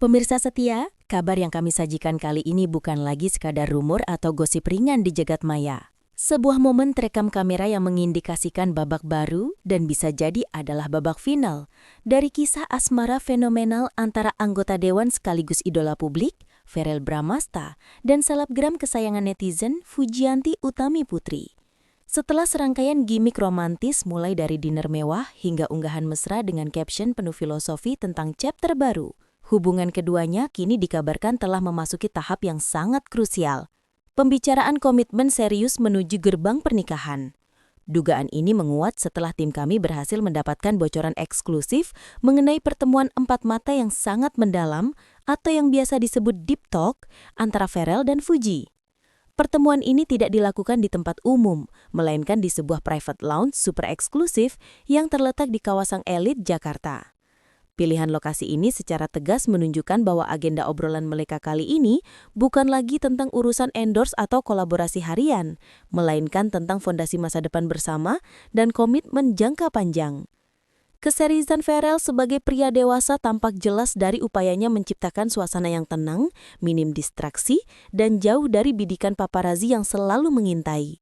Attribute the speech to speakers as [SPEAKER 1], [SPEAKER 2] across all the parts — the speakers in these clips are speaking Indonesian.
[SPEAKER 1] Pemirsa setia, kabar yang kami sajikan kali ini bukan lagi sekadar rumor atau gosip ringan di jagat maya. Sebuah momen terekam kamera yang mengindikasikan babak baru dan bisa jadi adalah babak final dari kisah asmara fenomenal antara anggota dewan sekaligus idola publik, Verrell Bramasta, dan selebgram kesayangan netizen Fujianti Utami Putri. Setelah serangkaian gimik romantis mulai dari dinner mewah hingga unggahan mesra dengan caption penuh filosofi tentang chapter baru, hubungan keduanya kini dikabarkan telah memasuki tahap yang sangat krusial. Pembicaraan komitmen serius menuju gerbang pernikahan. Dugaan ini menguat setelah tim kami berhasil mendapatkan bocoran eksklusif mengenai pertemuan empat mata yang sangat mendalam atau yang biasa disebut deep talk antara Verrell dan Fuji. Pertemuan ini tidak dilakukan di tempat umum, melainkan di sebuah private lounge super eksklusif yang terletak di kawasan elit Jakarta. Pilihan lokasi ini secara tegas menunjukkan bahwa agenda obrolan mereka kali ini bukan lagi tentang urusan endorse atau kolaborasi harian, melainkan tentang fondasi masa depan bersama dan komitmen jangka panjang. Keseriusan Verrell sebagai pria dewasa tampak jelas dari upayanya menciptakan suasana yang tenang, minim distraksi, dan jauh dari bidikan paparazi yang selalu mengintai.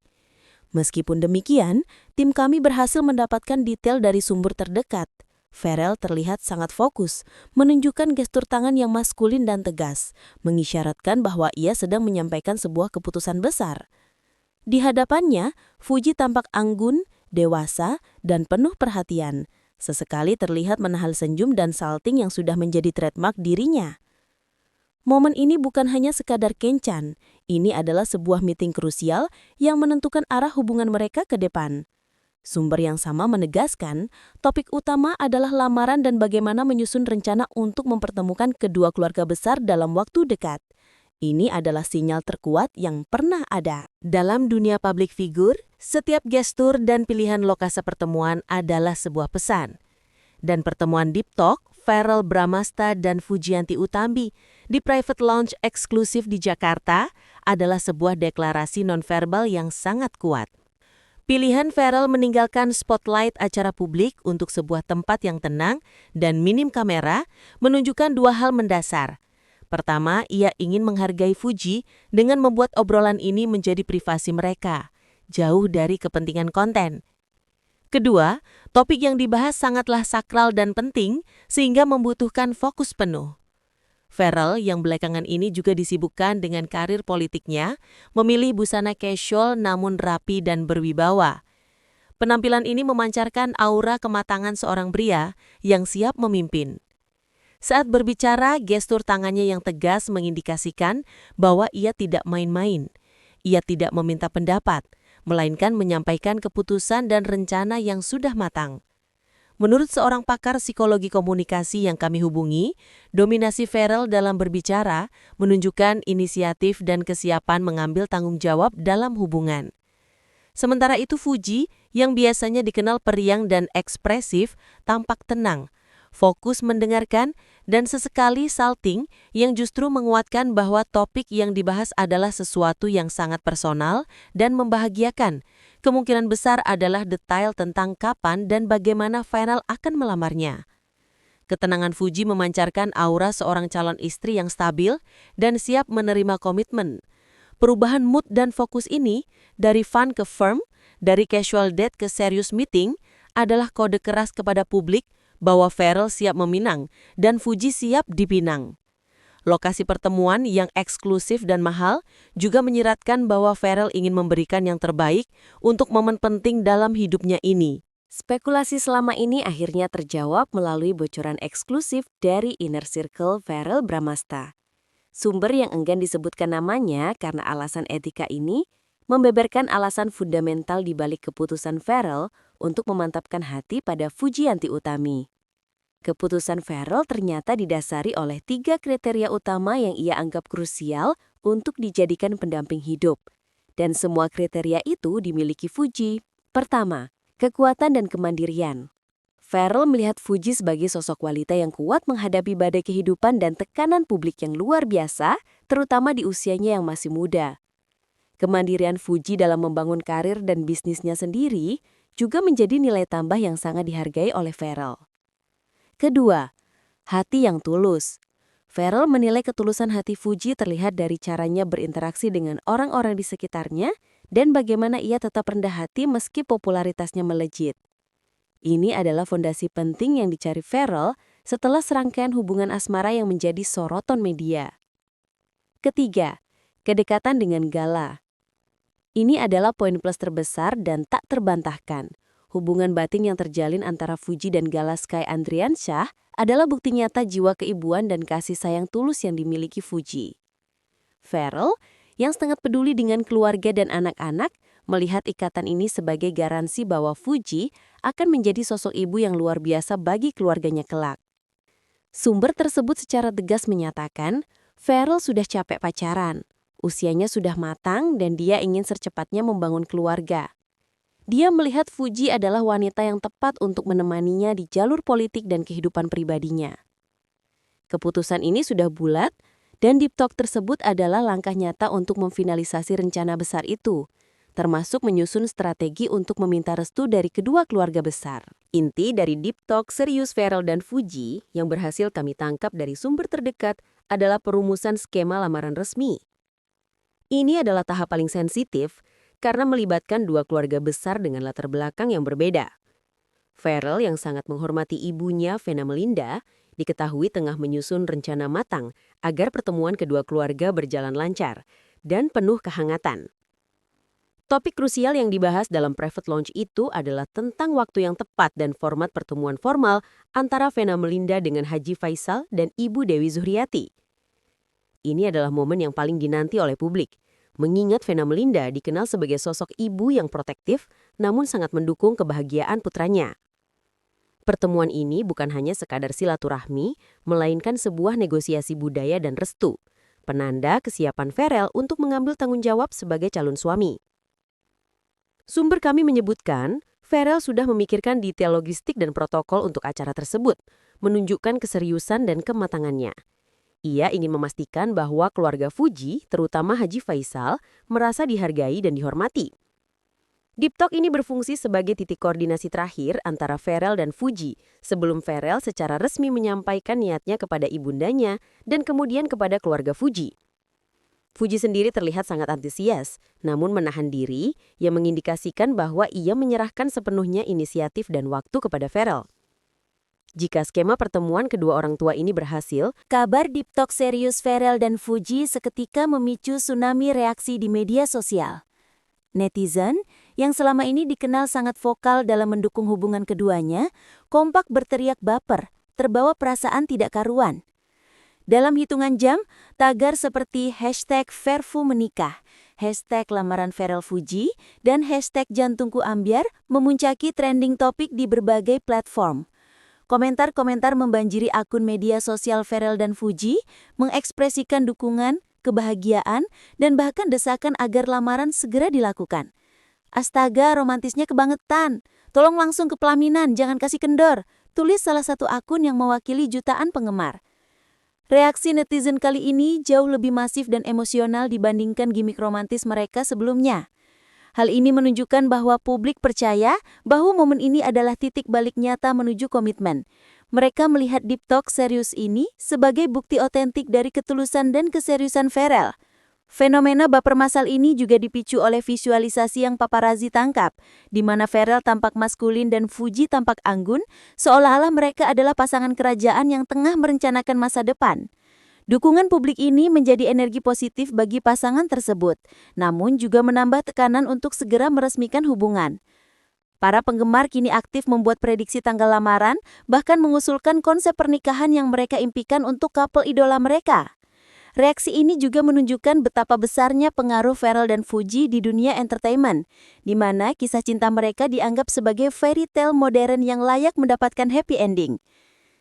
[SPEAKER 1] Meskipun demikian, tim kami berhasil mendapatkan detail dari sumber terdekat. Verrell terlihat sangat fokus, menunjukkan gestur tangan yang maskulin dan tegas, mengisyaratkan bahwa ia sedang menyampaikan sebuah keputusan besar. Di hadapannya, Fuji tampak anggun, dewasa, dan penuh perhatian. Sesekali terlihat menahan senyum dan salting yang sudah menjadi trademark dirinya. Momen ini bukan hanya sekadar kencan, ini adalah sebuah meeting krusial yang menentukan arah hubungan mereka ke depan. Sumber yang sama menegaskan, topik utama adalah lamaran dan bagaimana menyusun rencana untuk mempertemukan kedua keluarga besar dalam waktu dekat. Ini adalah sinyal terkuat yang pernah ada. Dalam dunia public figure, setiap gestur dan pilihan lokasi pertemuan adalah sebuah pesan. Dan pertemuan Deep Talk, Verrell Bramasta dan Fujianti Utami di private lounge eksklusif di Jakarta adalah sebuah deklarasi nonverbal yang sangat kuat. Pilihan Verrell meninggalkan spotlight acara publik untuk sebuah tempat yang tenang dan minim kamera menunjukkan dua hal mendasar. Pertama, ia ingin menghargai Fuji dengan membuat obrolan ini menjadi privasi mereka, jauh dari kepentingan konten. Kedua, topik yang dibahas sangatlah sakral dan penting sehingga membutuhkan fokus penuh. Verrell yang belakangan ini juga disibukkan dengan karir politiknya, memilih busana casual namun rapi dan berwibawa. Penampilan ini memancarkan aura kematangan seorang pria yang siap memimpin. Saat berbicara, gestur tangannya yang tegas mengindikasikan bahwa ia tidak main-main. Ia tidak meminta pendapat, melainkan menyampaikan keputusan dan rencana yang sudah matang. Menurut seorang pakar psikologi komunikasi yang kami hubungi, dominasi Verrell dalam berbicara menunjukkan inisiatif dan kesiapan mengambil tanggung jawab dalam hubungan. Sementara itu Fuji, yang biasanya dikenal periang dan ekspresif, tampak tenang, fokus mendengarkan, dan sesekali salting yang justru menguatkan bahwa topik yang dibahas adalah sesuatu yang sangat personal dan membahagiakan. Kemungkinan besar adalah detail tentang kapan dan bagaimana Verrell akan melamarnya. Ketenangan Fuji memancarkan aura seorang calon istri yang stabil dan siap menerima komitmen. Perubahan mood dan fokus ini, dari fun ke firm, dari casual date ke serious meeting, adalah kode keras kepada publik bahwa Verrell siap meminang dan Fuji siap dipinang. Lokasi pertemuan yang eksklusif dan mahal juga menyiratkan bahwa Verrell ingin memberikan yang terbaik untuk momen penting dalam hidupnya ini. Spekulasi selama ini akhirnya terjawab melalui bocoran eksklusif dari Inner Circle Verrell Bramasta. Sumber yang enggan disebutkan namanya karena alasan etika ini membeberkan alasan fundamental di balik keputusan Verrell untuk memantapkan hati pada Fujianti Utami. Keputusan Verrell ternyata didasari oleh 3 kriteria utama yang ia anggap krusial untuk dijadikan pendamping hidup. Dan semua kriteria itu dimiliki Fuji. Pertama, kekuatan dan kemandirian. Verrell melihat Fuji sebagai sosok wanita yang kuat menghadapi badai kehidupan dan tekanan publik yang luar biasa, terutama di usianya yang masih muda. Kemandirian Fuji dalam membangun karir dan bisnisnya sendiri juga menjadi nilai tambah yang sangat dihargai oleh Verrell. Kedua, hati yang tulus.
[SPEAKER 2] Farel menilai ketulusan hati Fuji terlihat dari caranya berinteraksi dengan orang-orang di sekitarnya dan bagaimana ia tetap rendah hati meski popularitasnya melejit. Ini adalah fondasi penting yang dicari Farel setelah serangkaian hubungan asmara yang menjadi sorotan media. Ketiga, kedekatan dengan Gala. Ini adalah poin plus terbesar dan tak terbantahkan. Hubungan batin yang terjalin antara Fuji dan Gala Sky Andriansyah adalah bukti nyata jiwa keibuan dan kasih sayang tulus yang dimiliki Fuji. Farel, yang sangat peduli dengan keluarga dan anak-anak, melihat ikatan ini sebagai garansi bahwa Fuji akan menjadi sosok ibu yang luar biasa bagi keluarganya kelak. Sumber tersebut secara tegas menyatakan, Farel sudah capek pacaran, usianya sudah matang dan dia ingin secepatnya membangun keluarga. Dia melihat Fuji adalah wanita yang tepat untuk menemaninya di jalur politik dan kehidupan pribadinya. Keputusan ini sudah bulat, dan deep talk tersebut adalah langkah nyata untuk memfinalisasi rencana besar itu, termasuk menyusun strategi untuk meminta restu dari kedua keluarga besar. Inti dari deep talk serius Farel dan Fuji yang berhasil kami tangkap dari sumber terdekat adalah perumusan skema lamaran resmi. Ini adalah tahap paling sensitif, karena melibatkan dua keluarga besar dengan latar belakang yang berbeda. Farel yang sangat menghormati ibunya, Vena Melinda, diketahui tengah menyusun rencana matang agar pertemuan kedua keluarga berjalan lancar dan penuh kehangatan. Topik krusial yang dibahas dalam private launch itu adalah tentang waktu yang tepat dan format pertemuan formal antara Vena Melinda dengan Haji Faisal dan Ibu Dewi Zuhriati. Ini adalah momen yang paling dinanti oleh publik, mengingat Vena Melinda dikenal sebagai sosok ibu yang protektif namun sangat mendukung kebahagiaan putranya. Pertemuan ini bukan hanya sekadar silaturahmi, melainkan sebuah negosiasi budaya dan restu, penanda kesiapan Farel untuk mengambil tanggung jawab sebagai calon suami. Sumber kami menyebutkan, Farel sudah memikirkan detail logistik dan protokol untuk acara tersebut, menunjukkan keseriusan dan kematangannya. Ia ingin memastikan bahwa keluarga Fuji, terutama Haji Faisal, merasa dihargai dan dihormati. Deep Talk ini berfungsi sebagai titik koordinasi terakhir antara Farel dan Fuji, sebelum Farel secara resmi menyampaikan niatnya kepada ibundanya dan kemudian kepada keluarga Fuji. Fuji sendiri terlihat sangat antusias, namun menahan diri, yang mengindikasikan bahwa ia menyerahkan sepenuhnya inisiatif dan waktu kepada Farel. Jika skema pertemuan kedua orang tua ini berhasil,
[SPEAKER 1] Kabar deep talk serius Farel dan Fuji seketika memicu tsunami reaksi di media sosial. Netizen, yang selama ini dikenal sangat vokal dalam mendukung hubungan keduanya, kompak berteriak baper, terbawa perasaan tidak karuan. Dalam hitungan jam, tagar seperti #FairFuMenikah, #lamaran Farel Fuji, dan #jantungku ambiar memuncaki trending topik di berbagai platform. Komentar-komentar membanjiri akun media sosial Farel dan Fuji, mengekspresikan dukungan, kebahagiaan, dan bahkan desakan agar lamaran segera dilakukan. Astaga, romantisnya kebangetan. Tolong langsung ke pelaminan, jangan kasih kendor, tulis salah satu akun yang mewakili jutaan penggemar. Reaksi netizen kali ini jauh lebih masif dan emosional dibandingkan gimik romantis mereka sebelumnya. Hal ini menunjukkan bahwa publik percaya bahwa momen ini adalah titik balik nyata menuju komitmen. Mereka melihat deep talk serius ini sebagai bukti otentik dari ketulusan dan keseriusan Farel. Fenomena baper masal ini juga dipicu oleh visualisasi yang paparazzi tangkap, di mana Farel tampak maskulin dan Fuji tampak anggun, seolah-olah mereka adalah pasangan kerajaan yang tengah merencanakan masa depan. Dukungan publik ini menjadi energi positif bagi pasangan tersebut, namun juga menambah tekanan untuk segera meresmikan hubungan. Para penggemar kini aktif membuat prediksi tanggal lamaran, bahkan mengusulkan konsep pernikahan yang mereka impikan untuk couple idola mereka. Reaksi ini juga menunjukkan betapa besarnya pengaruh Farel dan Fuji di dunia entertainment, di mana kisah cinta mereka dianggap sebagai fairy tale modern yang layak mendapatkan happy ending.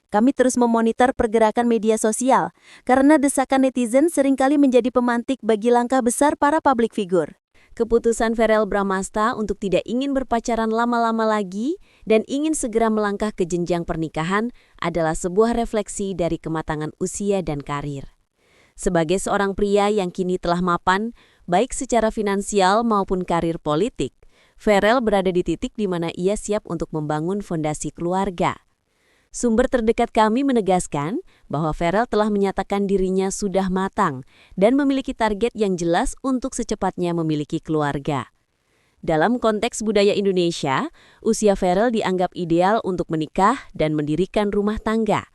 [SPEAKER 1] Kami terus memonitor pergerakan media sosial, karena desakan netizen seringkali menjadi pemantik bagi langkah besar para public figure. Keputusan Farel Bramasta untuk tidak ingin berpacaran lama-lama lagi dan ingin segera melangkah ke jenjang pernikahan adalah sebuah refleksi dari kematangan usia dan karir. Sebagai seorang pria yang kini telah mapan, baik secara finansial maupun karir politik, Farel berada di titik di mana ia siap untuk membangun fondasi keluarga.
[SPEAKER 2] Sumber terdekat kami menegaskan bahwa Ferel telah menyatakan dirinya sudah matang dan memiliki target yang jelas untuk secepatnya memiliki keluarga. Dalam konteks budaya Indonesia, usia Ferel dianggap ideal untuk menikah dan mendirikan rumah tangga.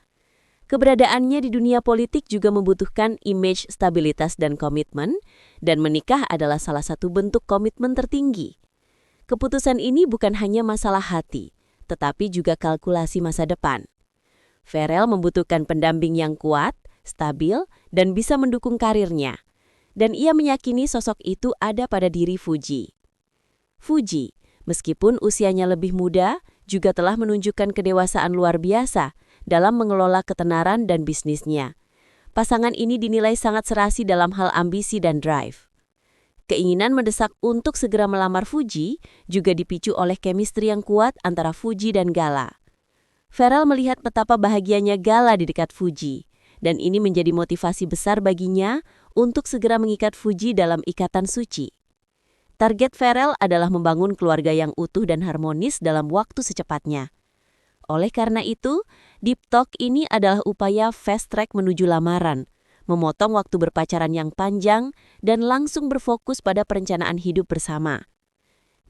[SPEAKER 2] Keberadaannya di dunia politik juga membutuhkan image stabilitas dan komitmen, dan menikah adalah salah satu bentuk komitmen tertinggi. Keputusan ini bukan hanya masalah hati, tetapi juga kalkulasi masa depan. Ferel membutuhkan pendamping yang kuat, stabil, dan bisa mendukung karirnya. Dan ia meyakini sosok itu ada pada diri Fuji. Fuji, meskipun usianya lebih muda, juga telah menunjukkan kedewasaan luar biasa dalam mengelola ketenaran dan bisnisnya. Pasangan ini dinilai sangat serasi dalam hal ambisi dan drive. Keinginan mendesak untuk segera melamar Fuji juga dipicu oleh chemistry yang kuat antara Fuji dan Gala. Ferel melihat betapa bahagianya Gala di dekat Fuji, dan ini menjadi motivasi besar baginya untuk segera mengikat Fuji dalam ikatan suci. Target Ferel adalah membangun keluarga yang utuh dan harmonis dalam waktu secepatnya. Oleh karena itu, Deep Talk ini adalah upaya fast track menuju lamaran, memotong waktu berpacaran yang panjang dan langsung berfokus pada perencanaan hidup bersama.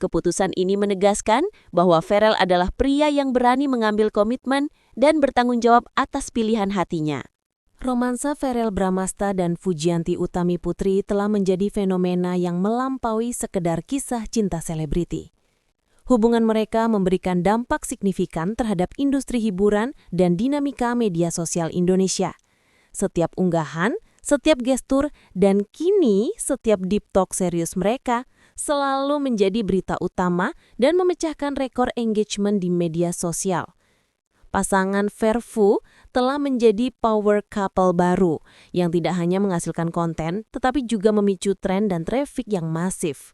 [SPEAKER 2] Keputusan ini menegaskan bahwa Ferel adalah pria yang berani mengambil komitmen dan bertanggung jawab atas pilihan hatinya.
[SPEAKER 1] Romansa Ferel Bramasta dan Fujianti Utami Putri telah menjadi fenomena yang melampaui sekedar kisah cinta selebriti. Hubungan mereka memberikan dampak signifikan terhadap industri hiburan dan dinamika media sosial Indonesia. Setiap unggahan, setiap gestur, dan kini setiap deep talk serius mereka selalu menjadi berita utama dan memecahkan rekor engagement di media sosial. Pasangan Ferfu telah menjadi power couple baru yang tidak hanya menghasilkan konten, tetapi juga memicu tren dan traffic yang masif.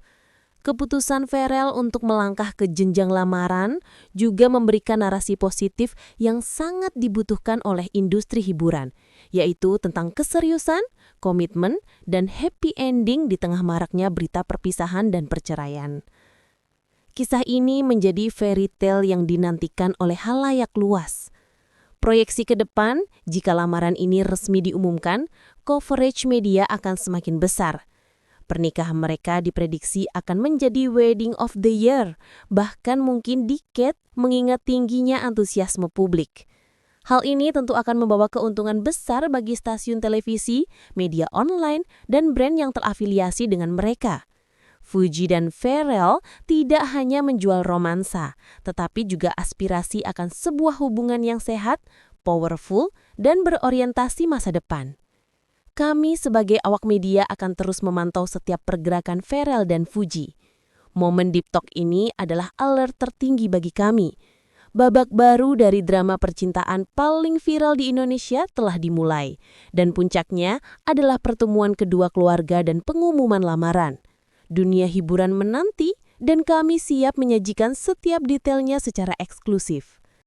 [SPEAKER 1] Keputusan Ferel untuk melangkah ke jenjang lamaran juga memberikan narasi positif yang sangat dibutuhkan oleh industri hiburan, yaitu tentang keseriusan, komitmen, dan happy ending di tengah maraknya berita perpisahan dan perceraian. Kisah ini menjadi fairy tale yang dinantikan oleh halayak luas. Proyeksi ke depan, jika lamaran ini resmi diumumkan, coverage media akan semakin besar. Pernikahan mereka diprediksi akan menjadi wedding of the year, bahkan mungkin decade mengingat tingginya antusiasme publik. Hal ini tentu akan membawa keuntungan besar bagi stasiun televisi, media online, dan brand yang terafiliasi dengan mereka. Fuji dan Ferel tidak hanya menjual romansa, tetapi juga aspirasi akan sebuah hubungan yang sehat, powerful, dan berorientasi masa depan. Kami sebagai awak media akan terus memantau setiap pergerakan Ferel dan Fuji. Momen Deep Talk ini adalah alert tertinggi bagi kami. Babak baru dari drama percintaan paling viral di Indonesia telah dimulai, dan puncaknya adalah pertemuan kedua keluarga dan pengumuman lamaran. Dunia hiburan menanti, dan kami siap menyajikan setiap detailnya secara eksklusif.